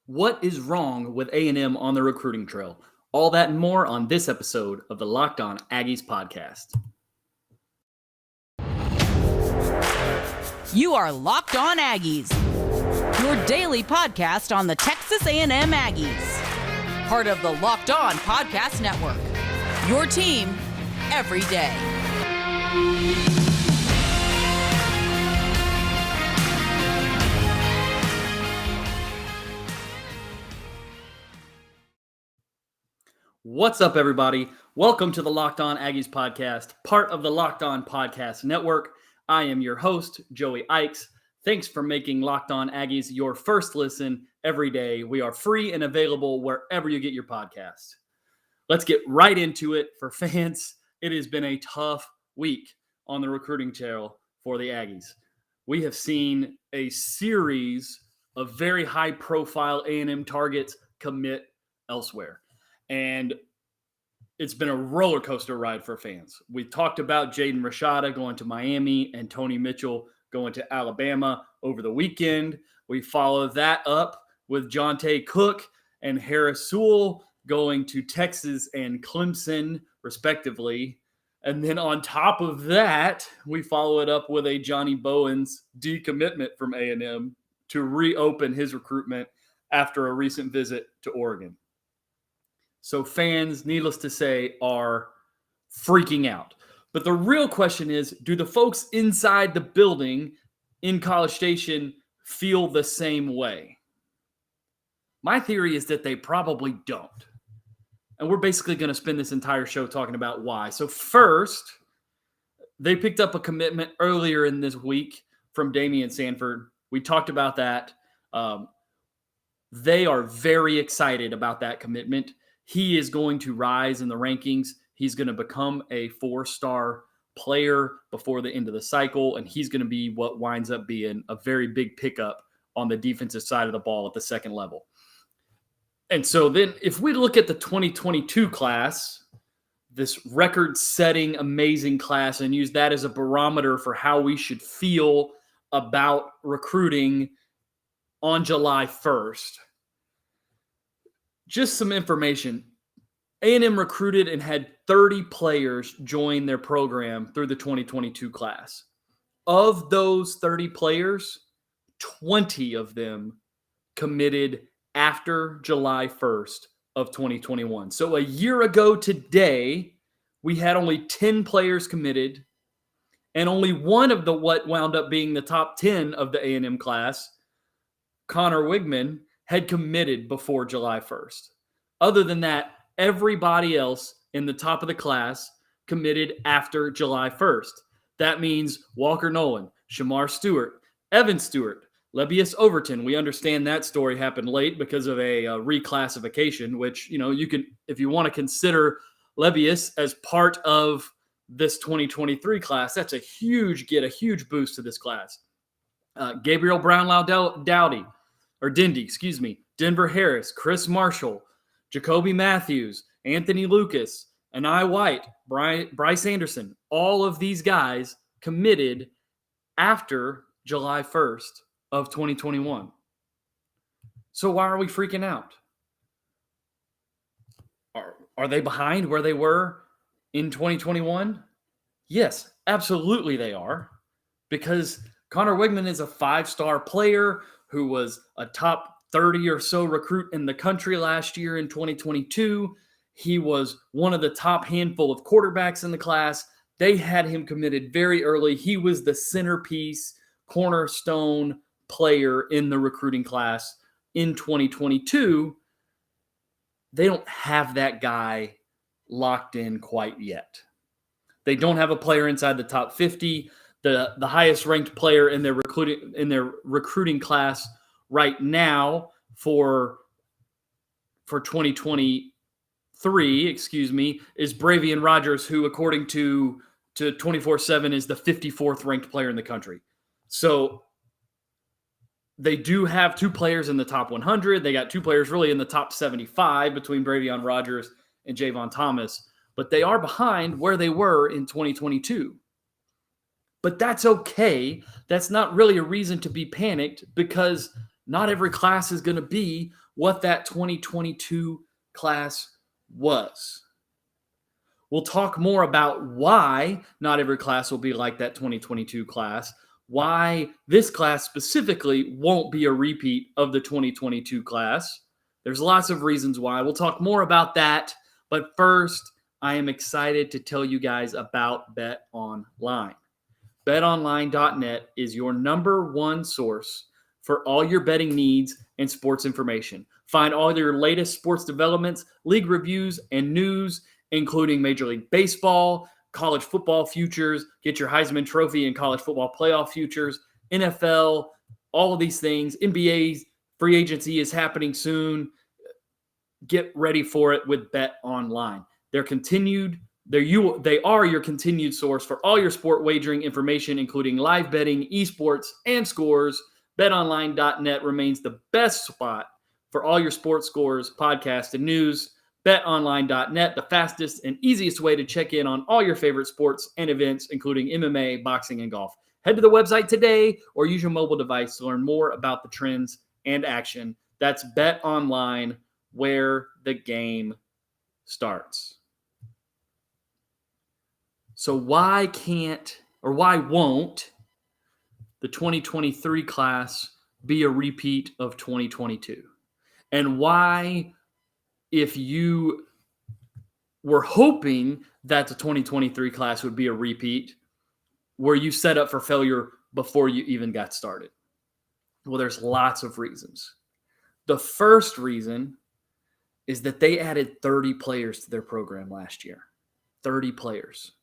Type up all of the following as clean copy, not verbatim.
What is wrong with A&M on the recruiting trail? All that and more on this episode of the Locked On Aggies podcast. You are Locked On Aggies, your daily podcast on the Texas A&M Aggies. Part of the Locked On Podcast Network, your team every day. What's up, everybody? Welcome to the Locked On Aggies podcast, part of the Locked On Podcast Network. I am your host, Joey Ikes. Thanks for making Locked On Aggies your first listen every day. We are free and available wherever you get your podcast. Let's get right into it. For fans, it has been a tough week on the recruiting trail for the Aggies. We have seen a series of very high-profile A&M targets commit elsewhere. And it's been a roller coaster ride for fans. We talked about Jaden Rashada going to Miami and Tony Mitchell going to Alabama over the weekend. We followed that up with Jonte Cook and Harris Sewell going to Texas and Clemson, respectively. And then on top of that, we follow it up with a Johnny Bowens decommitment from A&M to reopen his recruitment after a recent visit to Oregon. So fans, needless to say, are freaking out. But the real question is, do the folks inside the building in College Station feel the same way? My theory is that they probably don't. And we're basically going to spend this entire show talking about why. So first, they picked up a commitment earlier in this week from Damien Sanford. We talked about that. They are very excited about that commitment. He is going to rise in the rankings. He's going to become a 4-star player before the end of the cycle, and he's going to be what winds up being a very big pickup on the defensive side of the ball at the second level. And so then if we look at the 2022 class, this record-setting, amazing class, and use that as a barometer for how we should feel about recruiting on July 1st, just some information. A&M recruited and had 30 players join their program through the 2022 class. Of those 30 players, 20 of them committed after July 1st of 2021. So a year ago today, we had only 10 players committed, and only one of what wound up being the top 10 of the A&M class, Connor Wigman, had committed before July 1st. Other than that, everybody else in the top of the class committed after July 1st. That means Walker Nolan, Shamar Stewart, Evan Stewart, Lebius Overton. We understand that story happened late because of a reclassification, which, you can, if you want to consider Lebius as part of this 2023 class, that's a huge boost to this class. Gabriel Brownlow Dindy, Denver Harris, Chris Marshall, Jacoby Matthews, Anthony Lucas, Anai White, Bryce Anderson, all of these guys committed after July 1st of 2021. So why are we freaking out? Are they behind where they were in 2021? Yes, absolutely they are. Because Connor Wigman is a 5-star player who was a top 30 or so recruit in the country last year in 2022. He was one of the top handful of quarterbacks in the class. They had him committed very early. He was the centerpiece, cornerstone player in the recruiting class in 2022. They don't have that guy locked in quite yet. They don't have a player inside the top 50. The highest ranked player in their recruiting class right now for 2023, is Bravion Rogers, who according to 24/7 is the 54th ranked player in the country. So they do have 2 players in the top 100. They got 2 players really in the top 75 between Bravion Rogers and Javon Thomas, but they are behind where they were in 2022. But that's okay. That's not really a reason to be panicked because Not every class is going to be what that 2022 class was. We'll talk more about why not every class will be like that 2022 class, why this class specifically won't be a repeat of the 2022 class. There's lots of reasons why. We'll talk more about that. But first, I am excited to tell you guys about Bet Online. BetOnline.net is your number one source for all your betting needs and sports information. Find all your latest sports developments, league reviews, and news, including Major League Baseball, college football futures, get your Heisman Trophy and college football playoff futures, NFL, all of these things. NBA free agency is happening soon. Get ready for it with Bet Online. They are your continued source for all your sport wagering information, including live betting, esports, and scores. BetOnline.net remains the best spot for all your sports scores, podcasts, and news. BetOnline.net, the fastest and easiest way to check in on all your favorite sports and events, including MMA, boxing, and golf. Head to the website today or use your mobile device to learn more about the trends and action. That's BetOnline, where the game starts. So why won't the 2023 class be a repeat of 2022? And why, if you were hoping that the 2023 class would be a repeat, were you set up for failure before you even got started? Well, there's lots of reasons. The first reason is that they added 30 players to their program last year. 30 players.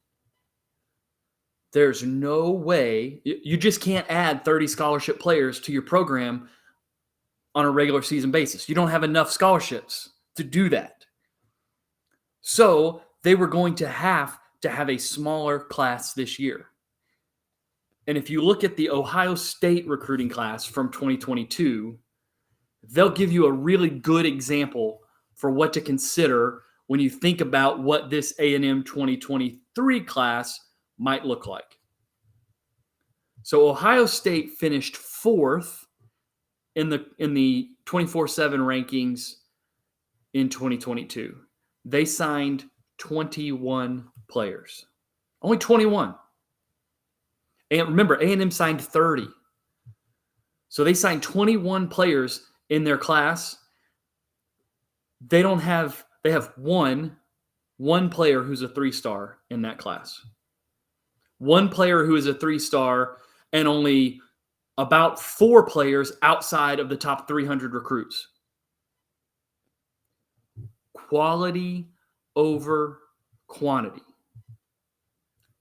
There's no way, you just can't add 30 scholarship players to your program on a regular season basis. You don't have enough scholarships to do that. So they were going to have a smaller class this year. And if you look at the Ohio State recruiting class from 2022, they'll give you a really good example for what to consider when you think about what this A&M 2023 class might look like. So Ohio State finished fourth in the 24/7 rankings in 2022. They signed 21 players. Only 21. And remember, A&M signed 30. So they signed 21 players in their class. They have one player who's a 3-star in that class. One player who is a 3-star, and only about 4 players outside of the top 300 recruits. Quality over quantity.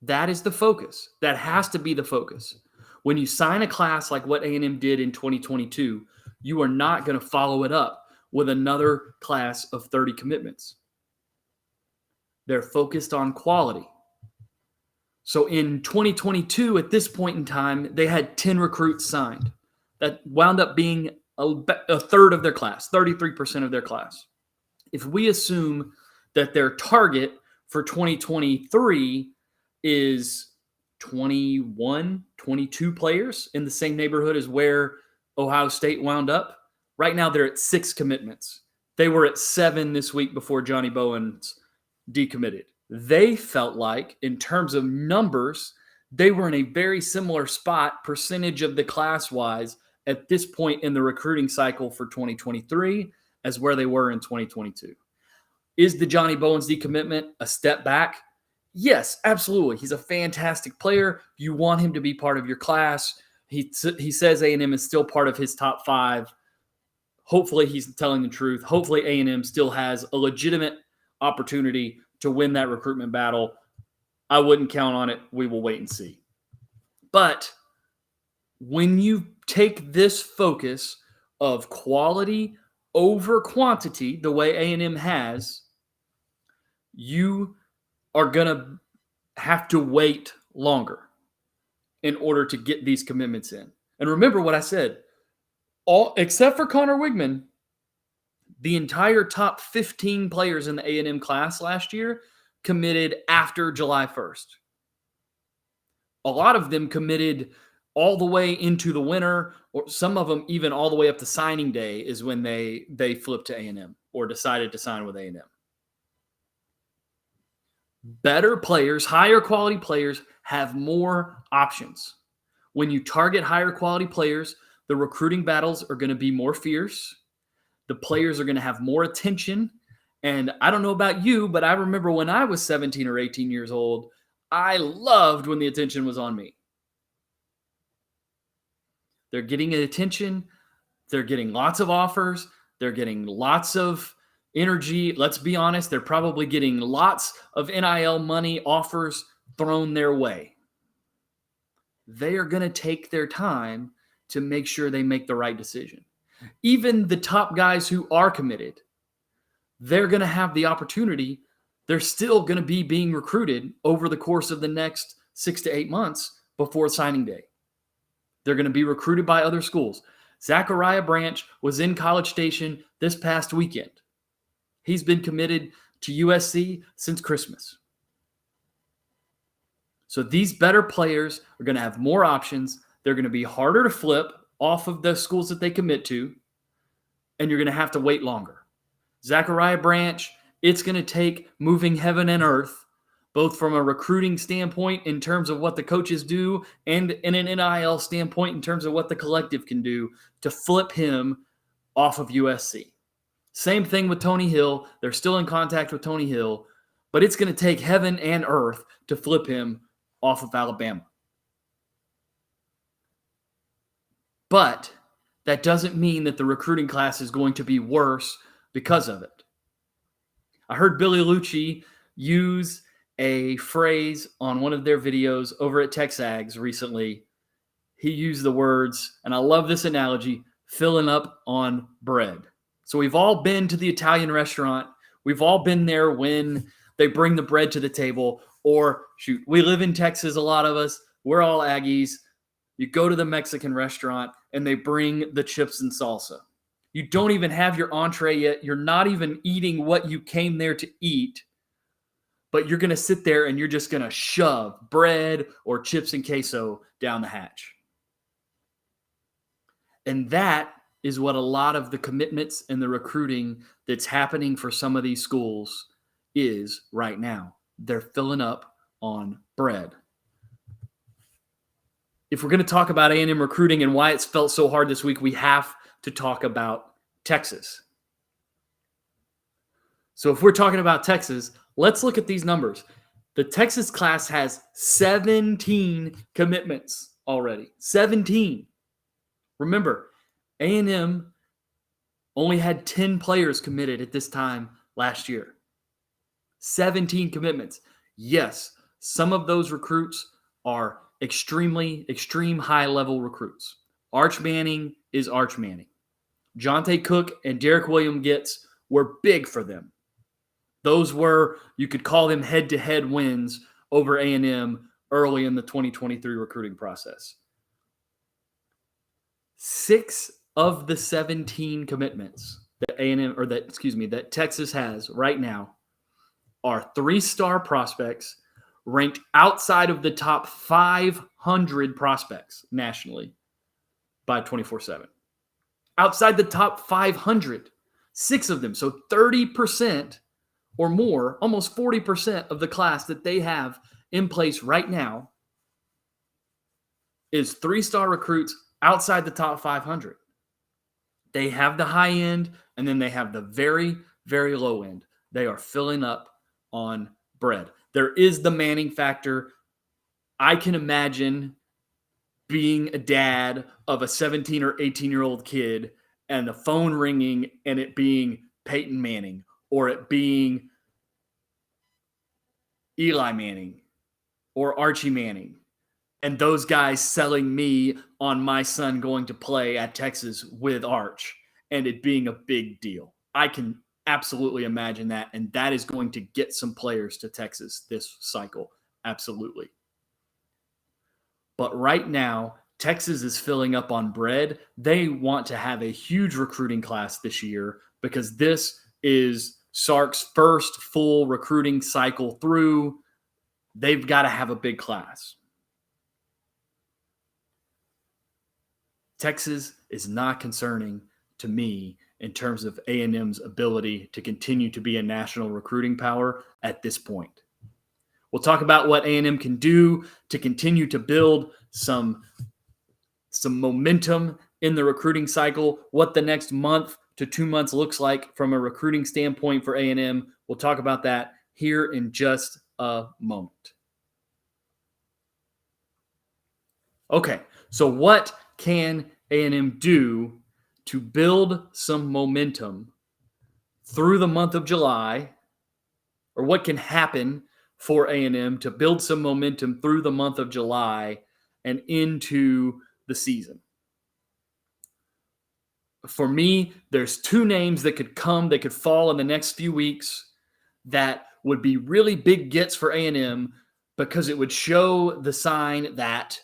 That is the focus. That has to be the focus. When you sign a class like what A&M did in 2022, you are not going to follow it up with another class of 30 commitments. They're focused on quality. So in 2022, at this point in time, they had 10 recruits signed. That wound up being a third of their class, 33% of their class. If we assume that their target for 2023 is 21, 22 players in the same neighborhood as where Ohio State wound up, right now they're at 6 commitments. They were at 7 this week before Johnny Bowens decommitted. They felt like, in terms of numbers, they were in a very similar spot, percentage of the class-wise, at this point in the recruiting cycle for 2023 as where they were in 2022. Is the Johnny Bowens decommitment a step back? Yes, absolutely. He's a fantastic player. You want him to be part of your class. He says A&M is still part of his top 5. Hopefully he's telling the truth. Hopefully A&M still has a legitimate opportunity to win that recruitment battle. I wouldn't count on it. We will wait and see. But when you take this focus of quality over quantity, the way A&M has, you are going to have to wait longer in order to get these commitments in. And remember what I said, all except for Connor Wigman, the entire top 15 players in the A&M class last year committed after July 1st. A lot of them committed all the way into the winter or some of them even all the way up to signing day is when they flipped to A&M or decided to sign with A&M. Better players, higher quality players have more options. When you target higher quality players, the recruiting battles are going to be more fierce. The players are going to have more attention. And I don't know about you, but I remember when I was 17 or 18 years old, I loved when the attention was on me. They're getting attention. They're getting lots of offers. They're getting lots of energy. Let's be honest, they're probably getting lots of NIL money offers thrown their way. They are going to take their time to make sure they make the right decision. Even the top guys who are committed, they're going to have the opportunity. They're still going to be being recruited over the course of the next 6 to 8 months before signing day. They're going to be recruited by other schools. Zachariah Branch was in College Station this past weekend. He's been committed to USC since Christmas. So these better players are going to have more options. They're going to be harder to flip off of the schools that they commit to, and you're going to have to wait longer. Zachariah Branch, it's going to take moving heaven and earth, both from a recruiting standpoint in terms of what the coaches do and in an NIL standpoint in terms of what the collective can do to flip him off of USC. Same thing with Tony Hill. They're still in contact with Tony Hill, but it's going to take heaven and earth to flip him off of Alabama. But that doesn't mean that the recruiting class is going to be worse because of it. I heard Billy Lucci use a phrase on one of their videos over at TexAgs recently. He used the words, and I love this analogy, filling up on bread. So we've all been to the Italian restaurant. We've all been there when they bring the bread to the table. Or, shoot, we live in Texas, a lot of us. We're all Aggies. You go to the Mexican restaurant, and they bring the chips and salsa. You don't even have your entree yet. You're not even eating what you came there to eat. But you're going to sit there, and you're just going to shove bread or chips and queso down the hatch. And that is what a lot of the commitments and the recruiting that's happening for some of these schools is right now. They're filling up on bread. If we're going to talk about A&M recruiting and why it's felt so hard this week, we have to talk about Texas. So if we're talking about Texas, let's look at these numbers. The Texas class has 17 commitments already. 17. Remember, A&M only had 10 players committed at this time last year. 17 commitments. Yes, some of those recruits are extreme high-level recruits. Arch Manning is Arch Manning. Jonte Cook and Derek William Getz were big for them. Those were, you could call them head-to-head wins over A&M early in the 2023 recruiting process. 6 of the 17 commitments that Texas has right now are 3-star prospects ranked outside of the top 500 prospects nationally by 24/7. Outside the top 500, 6 of them. So 30% or more, almost 40% of the class that they have in place right now is 3-star recruits outside the top 500. They have the high end, and then they have the very, very low end. They are filling up on bread. There is the Manning factor. I can imagine being a dad of a 17 or 18-year-old kid and the phone ringing and it being Peyton Manning or it being Eli Manning or Archie Manning, and those guys selling me on my son going to play at Texas with Arch and it being a big deal. I can absolutely imagine that, and that is going to get some players to Texas this cycle. Absolutely. But right now, Texas is filling up on bread. They want to have a huge recruiting class this year because this is Sark's first full recruiting cycle through. They've got to have a big class. Texas is not concerning to me in terms of A&M's ability to continue to be a national recruiting power at this point. We'll talk about what A&M can do to continue to build some momentum in the recruiting cycle, what the next month to 2 months looks like from a recruiting standpoint for A&M. We'll talk about that here in just a moment. Okay, so what can A&M do to build some momentum through the month of July, or what can happen for A&M to build some momentum through the month of July and into the season? For me, there's two names that could fall in the next few weeks that would be really big gets for A&M because it would show the sign that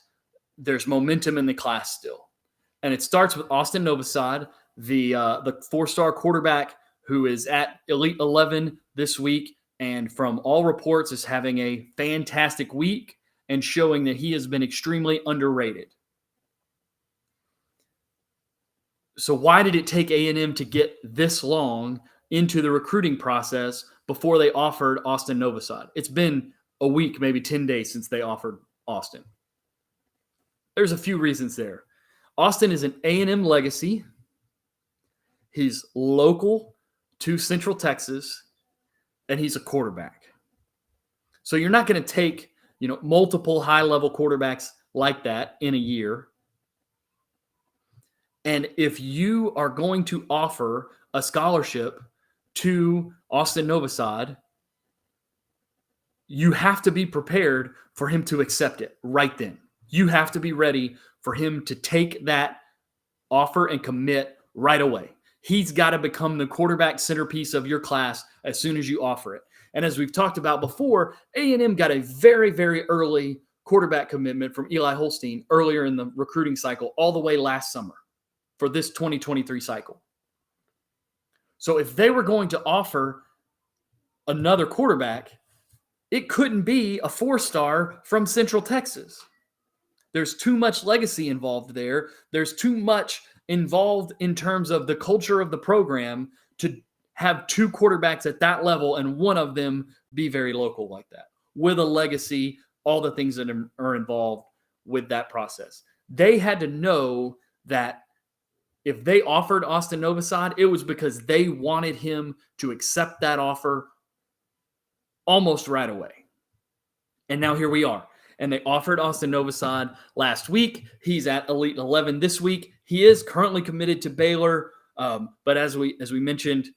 there's momentum in the class still. And it starts with Austin Novosad, the four-star quarterback who is at Elite 11 this week, and from all reports is having a fantastic week and showing that he has been extremely underrated. So why did it take A&M to get this long into the recruiting process before they offered Austin Novosad? It's been a week, maybe 10 days since they offered Austin. There's a few reasons there. Austin is an A&M legacy. He's local to Central Texas, and he's a quarterback. So you're not going to take, multiple high-level quarterbacks like that in a year. And if you are going to offer a scholarship to Austin Novosad, you have to be prepared for him to accept it right then. You have to be ready for him to take that offer and commit right away. He's got to become the quarterback centerpiece of your class as soon as you offer it. And as we've talked about before, A&M got a very, very early quarterback commitment from Eli Holstein earlier in the recruiting cycle, all the way last summer for this 2023 cycle. So if they were going to offer another quarterback, it couldn't be a four-star from Central Texas. There's too much legacy involved there. There's too much involved in terms of the culture of the program to have two quarterbacks at that level and one of them be very local like that, with a legacy, all the things that are involved with that process. They had to know that if they offered Austin Novosad, it was because they wanted him to accept that offer almost right away. And now here we are. And they offered Austin Novosad last week. He's at Elite 11 this week. He is currently committed to Baylor. But as we mentioned,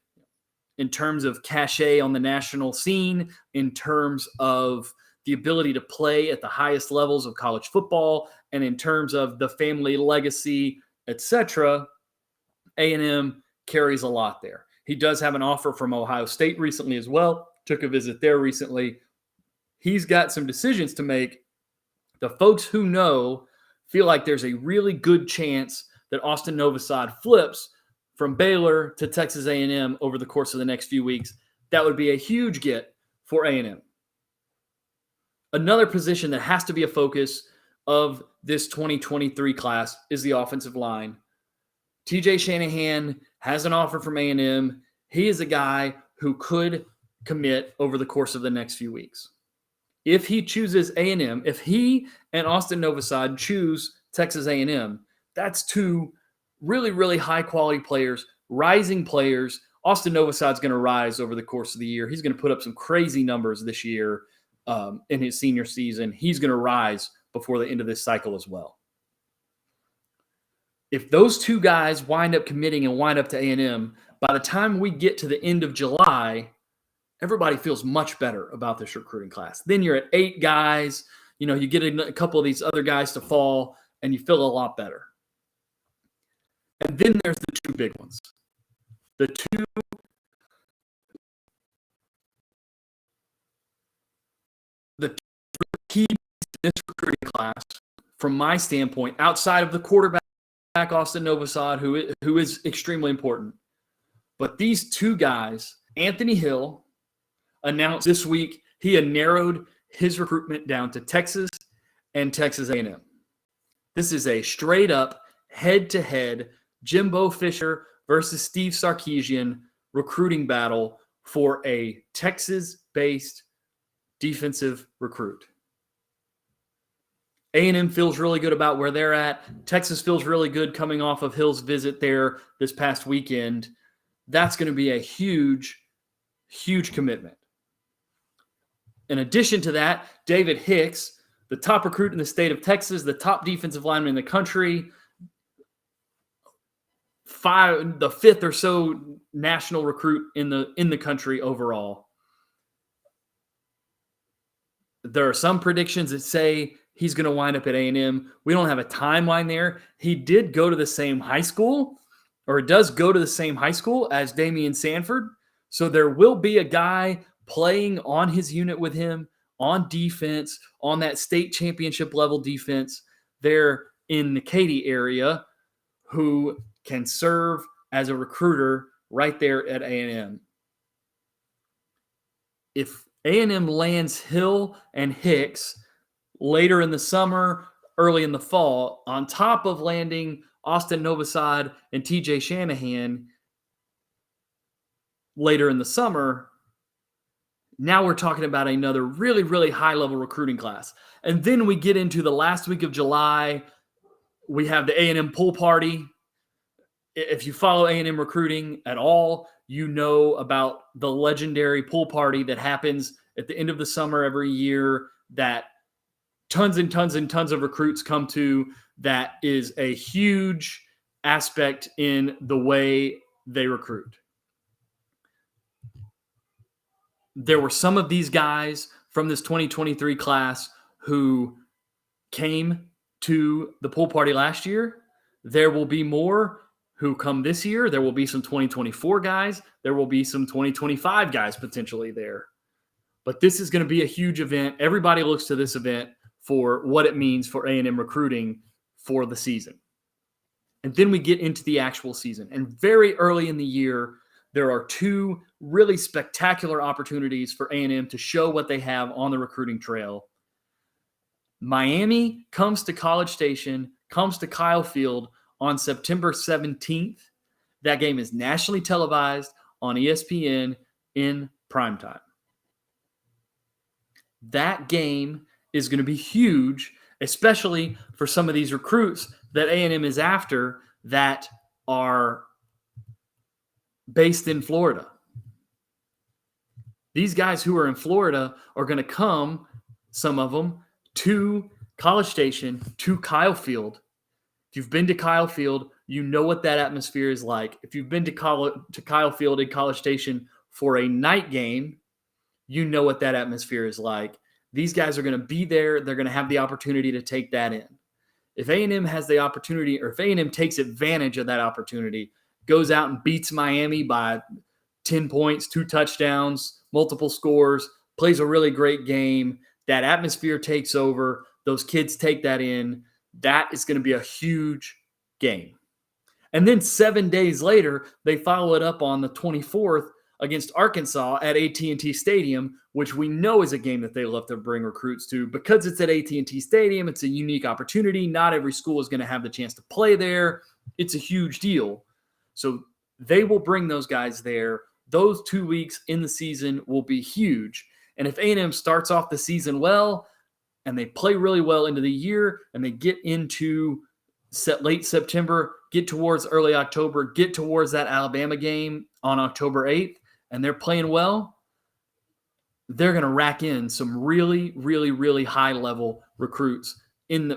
in terms of cachet on the national scene, in terms of the ability to play at the highest levels of college football, and in terms of the family legacy, etc., A&M carries a lot there. He does have an offer from Ohio State recently as well. Took a visit there recently. He's got some decisions to make. The folks who know feel like there's a really good chance that Austin Novosad flips from Baylor to Texas A&M over the course of the next few weeks. That would be a huge get for A&M. Another position that has to be a focus of this 2023 class is the offensive line. TJ Shanahan has an offer from A&M. He is a guy who could commit over the course of the next few weeks. If he chooses A&M, if he and Austin Novosad choose Texas A&M, that's two really, really high-quality players, rising players. Austin Novosad's going to rise over the course of the year. He's going to put up some crazy numbers this year in his senior season. He's going to rise before the end of this cycle as well. If those two guys wind up committing and wind up to A&M, by the time we get to the end of July, everybody feels much better about this recruiting class. Then you're at 8 guys. You get a couple of these other guys to fall, and you feel a lot better. And then there's the two big ones. The two key in this recruiting class, from my standpoint, outside of the quarterback, Austin Novosad, who is extremely important. But these two guys, Anthony Hill, announced this week he had narrowed his recruitment down to Texas and Texas A&M. This is a straight-up head-to-head Jimbo Fisher versus Steve Sarkisian recruiting battle for a Texas-based defensive recruit. A&M feels really good about where they're at. Texas feels really good coming off of Hill's visit there this past weekend. That's going to be a huge, huge commitment. In addition to that, David Hicks, the top recruit in the state of Texas, the top defensive lineman in the country, the fifth or so national recruit in the country overall. There are some predictions that say he's going to wind up at A&M. We don't have a timeline there. He did go to the same high school, or does go to the same high school as Damien Sanford. So there will be a guy playing on his unit with him on defense, on that state championship level defense there in the Katy area, who can serve as a recruiter right there at A&M. If A&M lands Hill and Hicks later in the summer, early in the fall, on top of landing Austin Novosad and TJ Shanahan later in the summer, now we're talking about another really, really high-level recruiting class. And then we get into the last week of July. We have the A&M pool party. If you follow A&M recruiting at all, you know about the legendary pool party that happens at the end of the summer every year that tons and tons and tons of recruits come to. That is a huge aspect in the way they recruit. There were some of these guys from this 2023 class who came to the pool party last year. There will be more who come this year. There will be some 2024 guys. There will be some 2025 guys potentially there. But this is going to be a huge event. Everybody looks to this event for what it means for A&M recruiting for the season. And then we get into the actual season. And very early in the year, there are two really spectacular opportunities for A&M to show what they have on the recruiting trail. Miami comes to College Station, comes to Kyle Field on September 17th. That game is nationally televised on ESPN in primetime. That game is going to be huge, especially for some of these recruits that A&M is after that are based in Florida. These guys who are in Florida are going to come, some of them, to College Station, to Kyle Field. If you've been to Kyle Field, you know what that atmosphere is like. If you've been to Kyle Field in College Station for a night game, you know what that atmosphere is like. These guys are going to be there. They're going to have the opportunity to take that in. If A&M has the opportunity, or if A&M takes advantage of that opportunity, goes out and beats Miami by 10 points, 2 touchdowns, multiple scores, plays a really great game, that atmosphere takes over, those kids take that in, that is going to be a huge game. And then 7 days later, they follow it up on the 24th against Arkansas at AT&T Stadium, which we know is a game that they love to bring recruits to. Because it's at AT&T Stadium, it's a unique opportunity. Not every school is going to have the chance to play there. It's a huge deal. So they will bring those guys there. Those 2 weeks in the season will be huge. And if A&M starts off the season well, and they play really well into the year, and they get into late September, get towards early October, get towards that Alabama game on October 8th, and they're playing well, they're going to rack in some really, really, really high-level recruits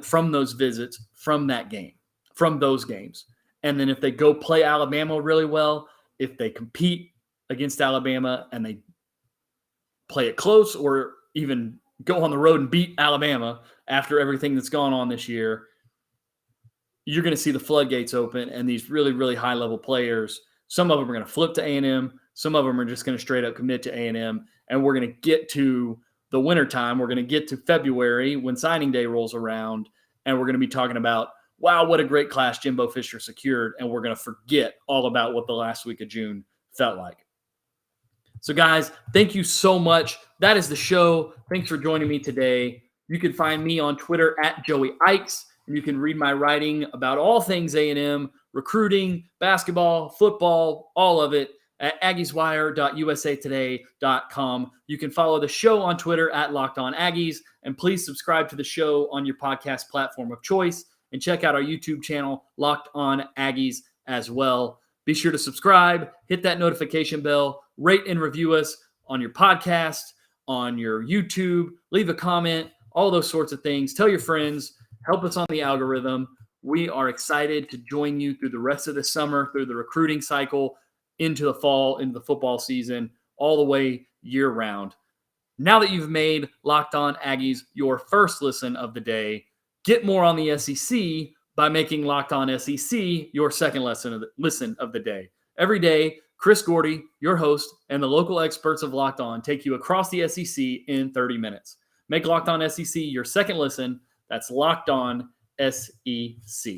from those visits, from that game, from those games. And then if they go play Alabama really well, if they compete against Alabama and they play it close, or even go on the road and beat Alabama after everything that's gone on this year, you're going to see the floodgates open, and these really, really high-level players, some of them are going to flip to A&M, some of them are just going to straight up commit to A&M, and we're going to get to the wintertime, we're going to get to February when signing day rolls around, and we're going to be talking about, wow, what a great class Jimbo Fisher secured, and we're going to forget all about what the last week of June felt like. So, guys, thank you so much. That is the show. Thanks for joining me today. You can find me on Twitter at Joey Ikes. and you can read my writing about all things A&M, recruiting, basketball, football, all of it at aggieswire.usatoday.com. You can follow the show on Twitter at Locked On Aggies, and please subscribe to the show on your podcast platform of choice, and check out our YouTube channel, Locked On Aggies, as well. Be sure to subscribe, hit that notification bell, rate and review us on your podcast, on your YouTube, leave a comment, all those sorts of things. Tell your friends, help us on the algorithm. We are excited to join you through the rest of the summer, through the recruiting cycle, into the fall, into the football season, all the way year round. Now that you've made Locked On Aggies your first listen of the day, get more on the SEC by making Locked On SEC your second listen of the day. Every day, Chris Gordy, your host, and the local experts of Locked On take you across the SEC in 30 minutes. Make Locked On SEC your second listen. That's Locked On SEC.